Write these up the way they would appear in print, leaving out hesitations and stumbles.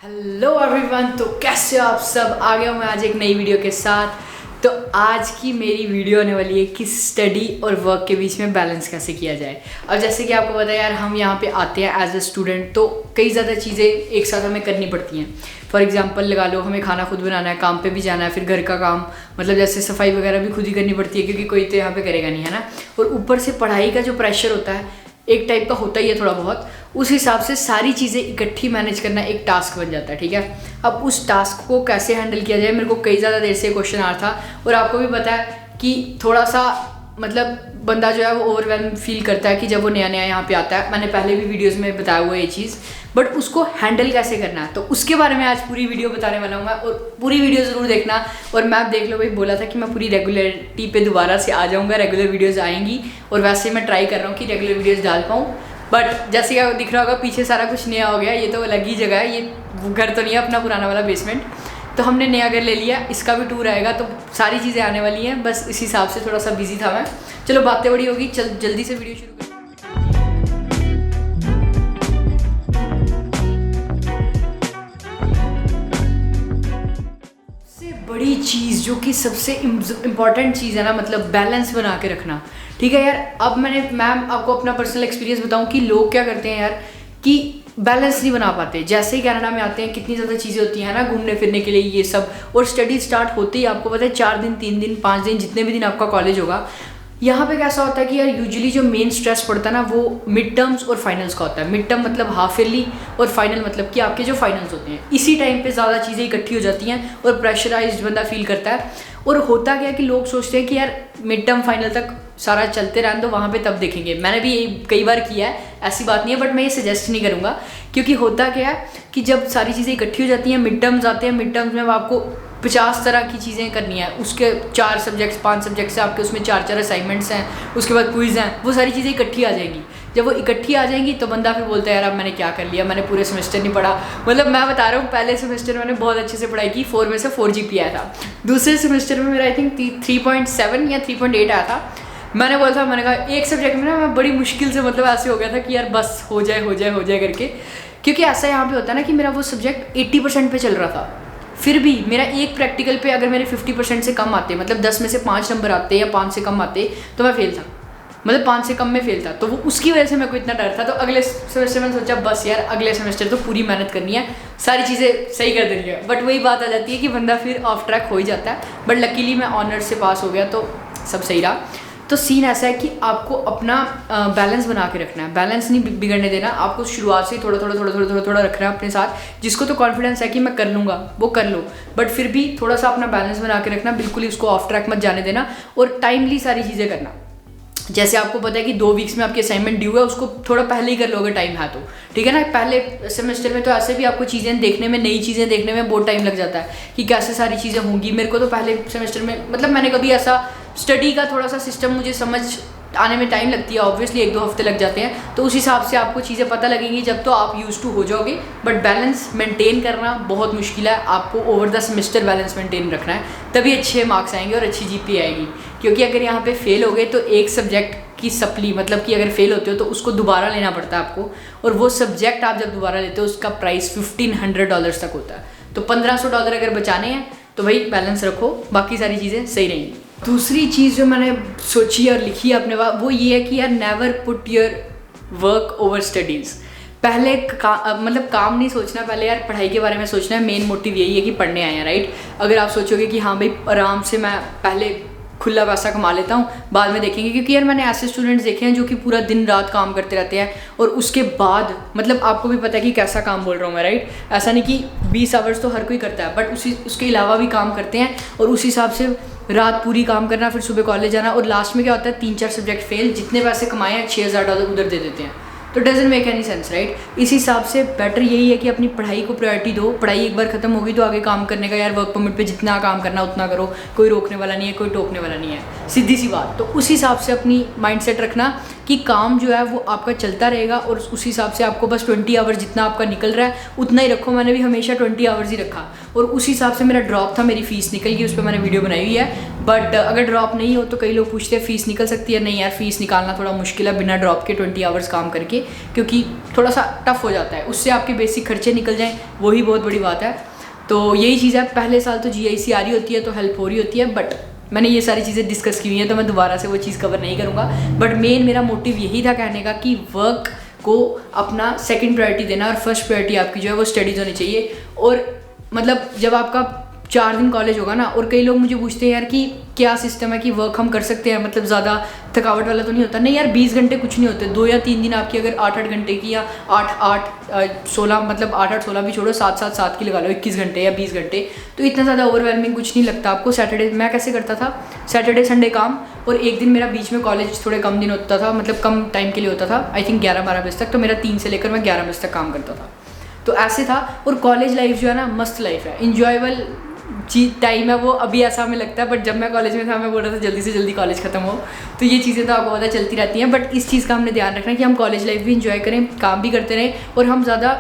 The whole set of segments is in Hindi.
हेलो एवरीवन, तो कैसे हो आप सब। आ गया हूँ मैं आज एक नई वीडियो के साथ। तो आज की मेरी वीडियो होने वाली है कि स्टडी और वर्क के बीच में बैलेंस कैसे किया जाए। अब जैसे कि आपको पता है यार, हम यहाँ पे आते हैं एज अ स्टूडेंट, तो कई ज़्यादा चीज़ें एक साथ हमें करनी पड़ती हैं। फॉर एग्जांपल लगा लो, हमें खाना खुद बनाना है, काम पे भी जाना है, फिर घर का काम मतलब जैसे सफाई वगैरह भी खुद ही करनी पड़ती है, क्योंकि कोई तो यहाँ पे करेगा नहीं, है ना। और ऊपर से पढ़ाई का जो प्रेशर होता है एक टाइप का होता ही है थोड़ा बहुत, उस हिसाब से सारी चीज़ें इकट्ठी मैनेज करना एक टास्क बन जाता है। ठीक है, अब उस टास्क को कैसे हैंडल किया जाए, मेरे को कई ज़्यादा देर से क्वेश्चन आ रहा था। और आपको भी पता है कि थोड़ा सा मतलब बंदा जो है वो ओवरवेलम फील करता है कि जब वो नया नया यहाँ पे आता है। मैंने पहले भी वीडियोस में बताया हुआ है ये चीज़, बट उसको हैंडल कैसे करना है, तो उसके बारे में आज पूरी वीडियो बताने वाला हूँ मैं। और पूरी वीडियो ज़रूर देखना। और मैं देख लो भाई, बोला था कि मैं पूरी रेगुलरिटी पे दोबारा से आ जाऊँगा, रेगुलर वीडियोज़ आएंगी। और वैसे मैं ट्राई कर रहा हूँ कि रेगुलर वीडियोज़ डाल पाऊँ। बट जैसे कि दिख रहा होगा पीछे सारा कुछ नया हो गया, ये तो अलग ही जगह है, ये घर तो नहीं है अपना पुराना वाला बेसमेंट। तो हमने नया घर ले लिया, इसका भी टूर आएगा, तो सारी चीज़ें आने वाली हैं। बस इस हिसाब से थोड़ा सा बिजी था मैं। चलो बातें बड़ी होगी, जल्दी से वीडियो शुरू करें। सबसे बड़ी चीज़ जो कि सबसे इम्पॉर्टेंट चीज़ है ना, मतलब बैलेंस बना के रखना। ठीक है यार, अब मैम आपको अपना पर्सनल एक्सपीरियंस बताऊं कि लोग क्या करते हैं यार कि बैलेंस नहीं बना पाते। जैसे ही कनाडा में आते हैं कितनी ज़्यादा चीज़ें होती हैं ना घूमने फिरने के लिए ये सब, और स्टडी स्टार्ट होते ही आपको पता है 4 दिन 3 दिन 5 दिन जितने भी दिन आपका कॉलेज होगा, यहाँ पे कैसा होता है कि यार यूजुअली जो मेन स्ट्रेस पड़ता है ना वो मिड टर्म्स और फाइनल्स का होता है। मिड टर्म मतलब हाफ ईयरली, और फाइनल मतलब कि आपके जो फाइनल्स होते हैं, इसी टाइम पे ज़्यादा चीज़ें इकट्ठी हो जाती हैं और प्रेशराइज्ड बंदा फील करता है। और होता क्या है कि लोग सोचते हैं कि यार मिड टर्म फाइनल तक सारा चलते रहने दो, वहाँ पे तब देखेंगे। मैंने भी यही कई बार किया है, ऐसी बात नहीं है, बट मैं ये सजेस्ट नहीं करूँगा। क्योंकि होता क्या है कि जब सारी चीज़ें इकट्ठी हो जाती हैं, मिड टर्म्स आते हैं, मिड टर्म्स में अब आपको 50 तरह की चीज़ें करनी है। उसके 4 सब्जेक्ट्स 5 सब्जेक्ट्स हैं आपके, उसमें 4 असाइनमेंट्स हैं, उसके बाद क्विज़ हैं, वो सारी चीज़ें इकट्ठी आ जाएंगी। जब वो इकट्ठी आ जाएंगी तो बंदा फिर बोलता है यार अब मैंने क्या कर लिया, मैंने पूरे सेमेस्टर नहीं पढ़ा। मतलब मैं बता रहा हूँ, पहले सेमेस्टर में मैंने बहुत अच्छे से पढ़ाई की, 4 में से 4 GPA आया था। दूसरे सेमेस्टर में मेरा आई थिंक 3.7 या 3.8 आया था। मैंने बोला था, मैंने कहा एक सब्जेक्ट में ना मैं बड़ी मुश्किल से मतलब ऐसे हो गया था कि यार बस हो जाए करके। क्योंकि ऐसा यहाँ पे होता है ना कि मेरा वो सब्जेक्ट 80% पे चल रहा था, फिर भी मेरा एक प्रैक्टिकल पे अगर मेरे 50% से कम आते, मतलब 10 में से 5 नंबर आते या 5 से कम आते, तो मैं फेल था। मतलब 5 से कम में फेल था, तो वो उसकी वजह से मेरे को इतना डर था। तो अगले सेमेस्टर मैंने सोचा बस यार अगले सेमेस्टर तो पूरी मेहनत करनी है, सारी चीज़ें सही कर देनी है। बट वही बात आ जाती है कि बंदा फिर ऑफ ट्रैक हो ही जाता है। बट लकीली मैं ऑनर्स से पास हो गया, तो सब सही रहा। तो सीन ऐसा है कि आपको अपना बैलेंस बना के रखना है, बैलेंस नहीं बिगड़ने देना। आपको शुरुआत से ही थोड़ा थोड़ा रखना है अपने साथ। जिसको तो कॉन्फिडेंस है कि मैं कर लूँगा वो कर लो, बट फिर भी थोड़ा सा अपना बैलेंस बना के रखना, बिल्कुल ही उसको ऑफ ट्रैक मत जाने देना। और टाइमली सारी चीज़ें करना। जैसे आपको पता है कि 2 वीक्स में आपकी असाइनमेंट ड्यू है, उसको थोड़ा पहले ही कर लोगे टाइम है तो, ठीक है ना। पहले सेमेस्टर में तो ऐसे भी आपको चीज़ें देखने में, नई चीज़ें देखने में बहुत टाइम लग जाता है कि कैसे सारी चीज़ें होंगी। मेरे को तो पहले सेमेस्टर में मतलब मैंने कभी ऐसा स्टडी का थोड़ा सा सिस्टम मुझे समझ आने में टाइम लगती है, ऑब्वियसली 1-2 हफ्ते लग जाते हैं। तो उस हिसाब से आपको चीज़ें पता लगेंगी जब तो आप यूज टू हो जाओगे। बट बैलेंस मेंटेन करना बहुत मुश्किल है, आपको over the semester balance maintain रखना है, तभी अच्छे मार्क्स आएंगे और अच्छी GPA आएगी। क्योंकि अगर यहाँ पे फेल हो गए तो एक सब्जेक्ट की सप्ली, मतलब कि अगर फेल होते हो तो उसको दोबारा लेना पड़ता है आपको। और वो सब्जेक्ट आप जब दोबारा लेते हो उसका प्राइस $1500 तक होता है। तो $1500 अगर बचाने हैं तो भाई बैलेंस रखो, बाकी सारी चीज़ें सही रहेंगी। दूसरी चीज़ जो मैंने सोची और लिखी है अपने पास, वो ये है कि यार never put your work over studies. पहले मतलब काम नहीं सोचना, पहले यार पढ़ाई के बारे में सोचना है। मेन मोटिव यही है कि पढ़ने आए हैं, राइट। अगर आप सोचोगे कि हाँ भाई आराम से मैं पहले खुला पैसा कमा लेता हूँ, बाद में देखेंगे। क्योंकि यार मैंने ऐसे स्टूडेंट्स देखे हैं जो कि पूरा दिन रात काम करते रहते हैं, और उसके बाद मतलब आपको भी पता है कि कैसा काम बोल रहा हूँ मैं, राइट। ऐसा नहीं कि 20 आवर्स तो हर कोई करता है, बट उसके अलावा भी काम करते हैं, और उस हिसाब से रात पूरी काम करना, फिर सुबह कॉलेज जाना, और लास्ट में क्या होता है 3-4 सब्जेक्ट फेल, जितने पैसे कमाए हैं $6000 उधर दे देते हैं। तो doesn't make any sense, right. इस हिसाब से बेटर यही है कि अपनी पढ़ाई को प्रायोरिटी दो। पढ़ाई एक बार खत्म होगी तो आगे काम करने का यार वर्क परमिट पे जितना काम करना उतना करो, कोई रोकने वाला नहीं है, कोई टोकने वाला नहीं है, सीधी सी बात। तो उस हिसाब से अपनी माइंडसेट रखना कि काम जो है वो आपका चलता रहेगा और उस हिसाब से आपको बस 20 आवर जितना आपका निकल रहा है उतना ही रखो। मैंने भी हमेशा 20 आवर्स ही रखा और उस हिसाब से मेरा ड्रॉप था, मेरी फ़ीस निकल गई, उस पर मैंने वीडियो बनाई हुई है। बट अगर ड्रॉप नहीं हो तो कई लोग पूछते हैं फ़ीस निकल सकती है, नहीं यार फ़ीस निकालना थोड़ा मुश्किल है बिना ड्रॉप के 20 आवर्स काम करके, क्योंकि थोड़ा सा टफ हो जाता है। उससे आपके बेसिक खर्चे निकल जाएँ, वही बहुत बड़ी बात है। तो यही चीज़ है, पहले साल तो GIC आ रही होती है तो हेल्प हो रही होती है, बट मैंने ये सारी चीज़ें डिस्कस की हुई हैं तो मैं दोबारा से वो चीज़ कवर नहीं करूँगा। बट मेन मेरा मोटिव यही था कहने का कि वर्क को अपना सेकंड प्रायोरिटी देना और फर्स्ट प्रायोरिटी आपकी जो है वो स्टडीज़ होनी चाहिए। और मतलब जब आपका 4 दिन कॉलेज होगा ना, और कई लोग मुझे पूछते हैं यार कि क्या सिस्टम है कि वर्क हम कर सकते हैं, मतलब ज़्यादा थकावट वाला तो नहीं होता? नहीं यार, 20 घंटे कुछ नहीं होते। 2 या 3 दिन आपकी अगर 8-8 घंटे की या 8-8-16 मतलब 8-8-16 भी छोड़ो, 7-7-7 की लगा लो, 21 घंटे या 20 घंटे, तो इतना ज़्यादा ओवरवेलमिंग कुछ नहीं लगता आपको। सैटरडे मैं कैसे करता था, सैटरडे संडे काम और एक दिन मेरा बीच में कॉलेज थोड़े कम दिन होता था, मतलब कम टाइम के लिए होता था, आई थिंक 11-12 बजे तक, तो मेरा 3 से लेकर मैं 11 बजे तक काम करता था। तो ऐसे था। और कॉलेज लाइफ जो है ना, मस्त लाइफ है, इंजॉयबल टाइम है वो। अभी ऐसा हमें लगता है, बट जब मैं कॉलेज में था मैं बोल रहा था जल्दी से जल्दी कॉलेज खत्म हो। तो ये चीज़ें तो आपको पता चलती रहती हैं, बट इस चीज़ का हमने ध्यान रखना है कि हम कॉलेज लाइफ भी इंजॉय करें, काम भी करते रहें, और हम ज़्यादा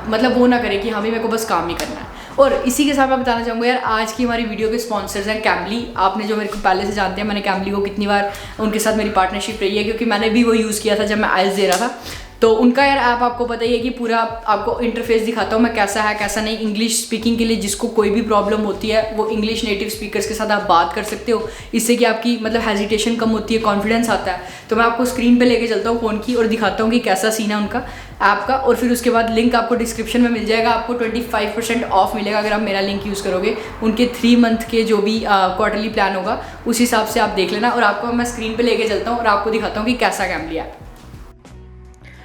मतलब वो ना करें कि हाँ भी मेरे को बस काम ही करना है। और इसी के साथ मैं बताना चाहूँगा यार, आज की हमारी वीडियो के स्पॉन्सर्स हैं कैमली। आपने जो मेरे को पहले से जानते हैं, मैंने कैमली को कितनी बार उनके साथ मेरी पार्टनरशिप रही है, क्योंकि मैंने भी वो यूज़ किया था जब मैं IELTS दे रहा था। तो उनका यार ऐप आपको पता ही है कि पूरा आपको इंटरफेस दिखाता हूँ मैं, कैसा है कैसा नहीं। इंग्लिश स्पीकिंग के लिए जिसको कोई भी प्रॉब्लम होती है, वो इंग्लिश नेटिव स्पीकर्स के साथ आप बात कर सकते हो, इससे कि आपकी मतलब हेजिटेशन कम होती है, कॉन्फिडेंस आता है। तो मैं आपको स्क्रीन पे लेके चलता हूँ फ़ोन की और दिखाता हूँ कि कैसा सीन है उनका ऐप का, और फिर उसके बाद लिंक आपको डिस्क्रिप्शन में मिल जाएगा। आपको 25% ऑफ मिलेगा अगर आप मेरा लिंक यूज़ करोगे। उनके 3 मंथ के जो भी क्वार्टरली प्लान होगा उस हिसाब से आप देख लेना। और आपको मैं स्क्रीन पर लेके चलता हूँ और आपको दिखाता हूँ कि कैसा कैमली ऐप।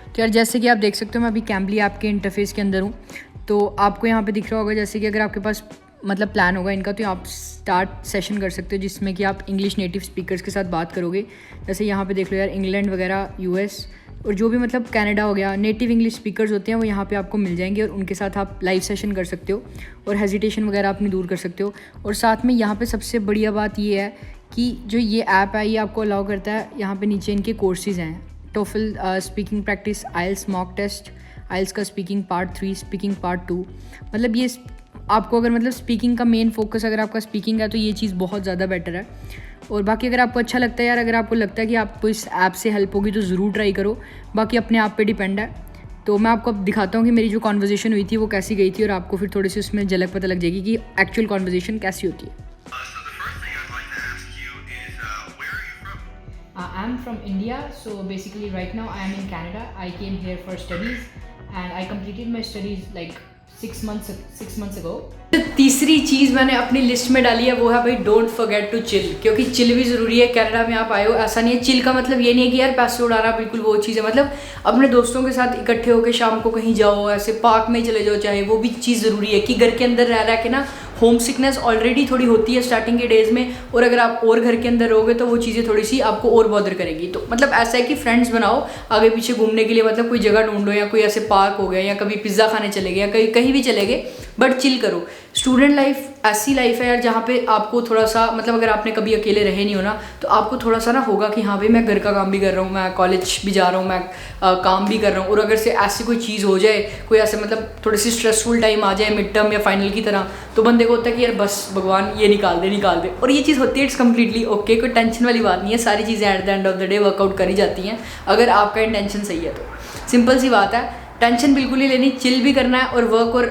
तो यार जैसे कि आप देख सकते हो, मैं अभी कैमली ऐप के इंटरफेस के अंदर हूँ। तो आपको यहाँ पे दिख रहा होगा जैसे कि अगर आपके पास मतलब प्लान होगा इनका, तो आप स्टार्ट सेशन कर सकते हो जिसमें कि आप इंग्लिश नेटिव स्पीकर्स के साथ बात करोगे। जैसे यहाँ पे देख लो यार, इंग्लैंड वगैरह, US और जो भी मतलब कनाडा हो गया, नेटिव इंग्लिश स्पीकर्स होते हैं वो यहाँ पे आपको मिल जाएंगे, और उनके साथ आप लाइव सेशन कर सकते हो और हेजिटेशन वगैरह अपनी दूर कर सकते हो। और साथ में यहाँ पर सबसे बढ़िया बात ये है कि जो ये ऐप है ये आपको अलाउ करता है, यहाँ पर नीचे इनके कोर्सेज़ हैं, TOEFL speaking practice, IELTS mock test, IELTS का स्पीकिंग पार्ट 3, स्पीकिंग पार्ट 2। मतलब ये आपको अगर मतलब स्पीकिंग का मेन फोकस अगर आपका स्पीकिंग है तो ये चीज़ बहुत ज़्यादा बेटर है। और बाकी अगर आपको अच्छा लगता है यार, अगर आपको लगता है कि आपको इस ऐप से हेल्प होगी तो ज़रूर ट्राई करो, बाकी अपने आप पे डिपेंड है। तो मैं आपको अब दिखाता हूँ कि मेरी जो कॉन्वर्जेसन हुई थी वो कैसी गई थी, और आपको फिर थोड़ी सी उसमें झलक पता लग जाएगी कि एक्चुअल कॉन्वर्जेसन कैसी होती है। I'm from India, so basically right now I am in Canada. I came here for studies and I completed my studies like 6 months ago. तीसरी चीज़ मैंने अपनी लिस्ट में डाली है वो है भाई, डोंट फॉरगेट टू चिल, क्योंकि चिल भी ज़रूरी है। कनाडा में आप आए हो, ऐसा नहीं है, चिल का मतलब ये नहीं है कि यार पैसे उड़ाना, बिल्कुल वो चीज़ है। मतलब अपने दोस्तों के साथ इकट्ठे होकर शाम को कहीं जाओ, ऐसे पार्क में चले जाओ, चाहे वो भी चीज़ ज़रूरी है। कि घर के अंदर रह रहा है कि ना, होम सिकनेस ऑलरेडी थोड़ी होती है स्टार्टिंग के डेज़ में, और अगर आप और घर के अंदर रहोगे तो वो चीज़ें थोड़ी सी आपको और बॉदर करेगी। तो मतलब ऐसा है कि फ्रेंड्स बनाओ आगे पीछे घूमने के लिए, मतलब कोई जगह ढूंढो, या कोई ऐसे पार्क हो गया, या कभी पिज़्ज़ा खाने चले गए, या कहीं भी चले गए, बट चिल करो। स्टूडेंट लाइफ ऐसी लाइफ है यार जहाँ पे आपको थोड़ा सा मतलब अगर आपने कभी अकेले रहे नहीं हो ना, तो आपको थोड़ा सा ना होगा कि हाँ भाई मैं घर का काम भी कर रहा हूँ, मैं कॉलेज भी जा रहा हूँ, मैं काम भी कर रहा हूँ। और अगर से ऐसी कोई चीज़ हो जाए, कोई ऐसे मतलब थोड़ी सी स्ट्रेसफुल टाइम आ जाए मिड टर्म या फाइनल की तरह, तो बंदे को होता है कि यार बस भगवान ये निकाल दे। और ये चीज़ होती है, इट्स कम्प्लीटली ओके, कोई टेंशन वाली बात नहीं है। सारी चीज़ें at the end of the day workout करी जाती हैं अगर आपका इंटेंशन सही है तो। सिंपल सी बात है, टेंशन बिल्कुल नहीं लेनी, चिल भी करना है, और वर्क और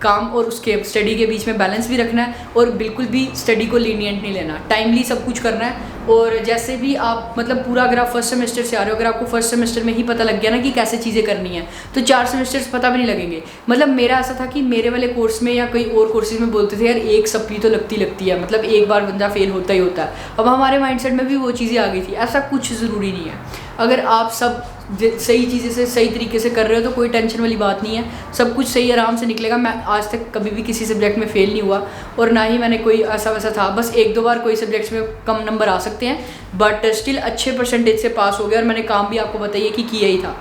काम और उसके स्टडी के बीच में बैलेंस भी रखना है, और बिल्कुल भी स्टडी को लीनियंट नहीं लेना, टाइमली सब कुछ करना है। और जैसे भी आप मतलब पूरा अगर आप फर्स्ट सेमेस्टर से आ रहे हो, अगर आपको फर्स्ट सेमेस्टर में ही पता लग गया ना कि कैसे चीज़ें करनी है, तो 4 सेमेस्टर्स पता भी नहीं लगेंगे। मतलब मेरा ऐसा था कि मेरे वाले कोर्स में या कोई और कोर्सेज में बोलते थे यार एक सप्ली तो लगती है, मतलब एक बार बंदा फेल होता ही होता है। अब हमारे माइंडसेट में भी वो चीज़ें आ गई थी। ऐसा कुछ ज़रूरी नहीं है, अगर आप सब सही चीज़ें से सही तरीके से कर रहे हो तो कोई टेंशन वाली बात नहीं है, सब कुछ सही आराम से निकलेगा। मैं आज तक कभी भी किसी सब्जेक्ट में फ़ेल नहीं हुआ, और ना ही मैंने कोई ऐसा वैसा था, बस 1-2 बार कोई सब्जेक्ट्स में कम नंबर आ सकते हैं, बट स्टिल अच्छे परसेंटेज से पास हो गया, और मैंने काम भी आपको बताइए कि किया ही था।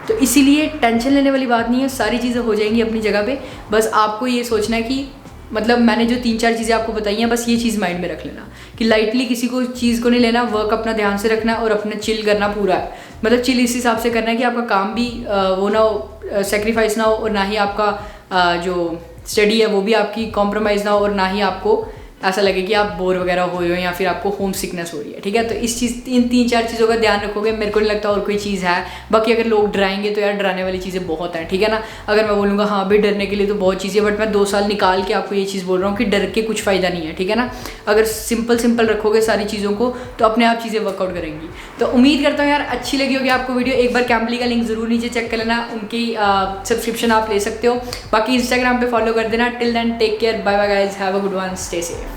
तो इसीलिए टेंशन लेने वाली बात नहीं है, सारी चीज़ें हो जाएंगी अपनी जगह पे। बस आपको ये सोचना है कि मतलब मैंने जो 3-4 चीज़ें आपको बताई हैं, बस ये चीज़ माइंड में रख लेना कि लाइटली किसी को चीज़ को नहीं लेना, वर्क अपना ध्यान से रखना और अपना चिल करना पूरा है। मतलब चिल इस हिसाब से करना है कि आपका काम भी वो ना हो, सेक्रीफाइस ना हो, और ना ही आपका जो स्टडी है वो भी आपकी कॉम्प्रोमाइज़ ना हो, और ना ही आपको ऐसा लगे कि आप बोर वगैरह हो रहे हो या फिर आपको होम सिकनेस हो रही है। ठीक है, तो इस चीज़ इन 3-4 चीज़ों का ध्यान रखोगे, मेरे को नहीं लगता और कोई चीज़ है। बाकी अगर लोग डराएंगे तो यार डराने वाली चीज़ें बहुत हैं, ठीक है ना। अगर मैं बोलूँगा हाँ भाई डरने के लिए तो बहुत चीज़ें, बट मैं 2 साल निकाल के आपको ये चीज़ बोल रहा हूँ कि डर के कुछ फ़ायदा नहीं है, ठीक है ना। अगर सिंपल रखोगे सारी चीज़ों को तो अपने आप चीज़ें वर्कआउट करेंगी। तो उम्मीद करता हूँ यार अच्छी लगी होगी आपको वीडियो। एक बार कैंपली का लिंक ज़रूर नीचे चेक कर लेना, उनकी सब्सक्रिप्शन आप ले सकते हो। बाकी इंस्टाग्राम पर फॉलो कर देना। Till then take care, bye bye guys, have a good one, stay safe.